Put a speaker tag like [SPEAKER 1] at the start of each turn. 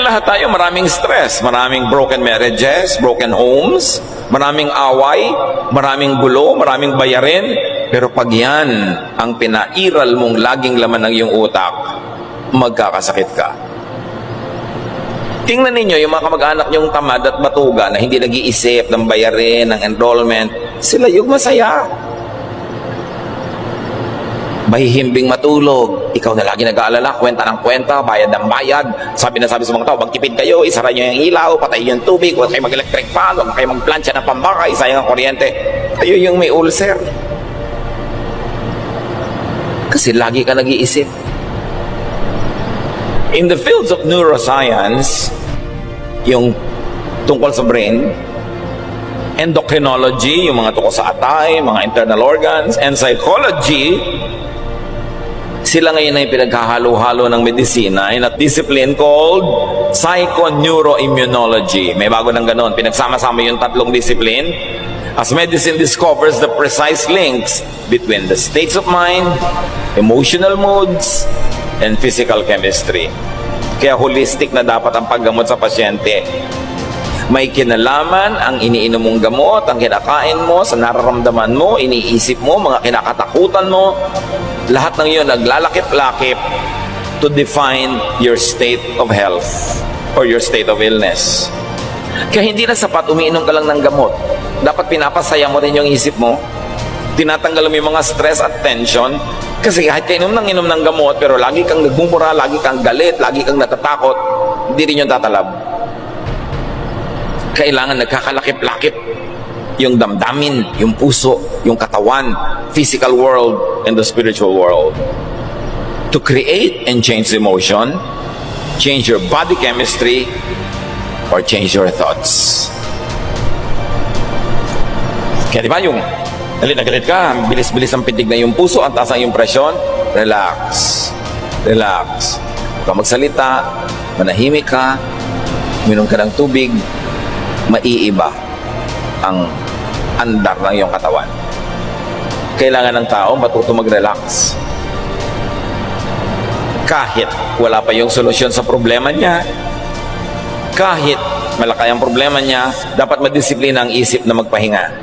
[SPEAKER 1] lahat tayo maraming stress, maraming broken marriages, broken homes, maraming away, maraming gulo, maraming bayarin. Pero pag yan ang pinairal mong laging laman ng iyong utak, magkakasakit ka. Tingnan ninyo yung mga kamag-anak nyong tamad at batuga na hindi nag-iisip ng bayarin, ng enrollment. Sila yung masaya. Mahihimbing matulog. Ikaw na lagi nag-aalala, kwenta ng kwenta, bayad ng bayad. Sabi sa mga tao, magtipid kayo, isara nyo yung ilaw, patayin yung tubig, huwag kayo mag-electric fan, huwag kayo mag-plancha ng pambaka, isayang ang kuryente. Kayo yung may ulcer. Kasi lagi ka nag-iisip. In the fields of neuroscience, yung tungkol sa brain, endocrinology, yung mga tungkol sa atay, mga internal organs, and psychology, sila ngayon ay pinaghahalo-halo ng medisina in a discipline called psychoneuroimmunology. May bago ng ganon. Pinagsama-sama yung tatlong discipline as medicine discovers the precise links between the states of mind, emotional moods, and physical chemistry. Kaya holistic na dapat ang paggamot sa pasyente. May kinalaman ang iniinom mong gamot, ang kinakain mo, sa nararamdaman mo, iniisip mo, mga kinakatakutan mo. Lahat ng iyon naglalakip-lakip to define your state of health or your state of illness. Kaya hindi na sapat umiinom ka lang ng gamot. Dapat pinapasaya mo rin yung isip mo. Tinatanggal mo yung mga stress at tension. Kasi kahit ka inom ng gamot, pero lagi kang nagmumura, lagi kang galit, lagi kang natatakot, hindi rin yung tatalab. Kailangan nagkakalakip-lakip yung damdamin, yung puso, yung katawan, physical world, and the spiritual world. To create and change emotion, change your body chemistry, or change your thoughts. Kaya di ba yung galit na galit ka, bilis-bilis ang pitig na yung puso, ang taas ang yung presyon, relax. Relax. Huwag ka magsalita, manahimik ka, uminom ka ng tubig, maiiba ang andar ng iyong katawan. Kailangan ng tao matuto mag-relax. Kahit wala pa yung solusyon sa problema niya, kahit malaki ang problema niya, dapat madisiplina ang isip na magpahinga.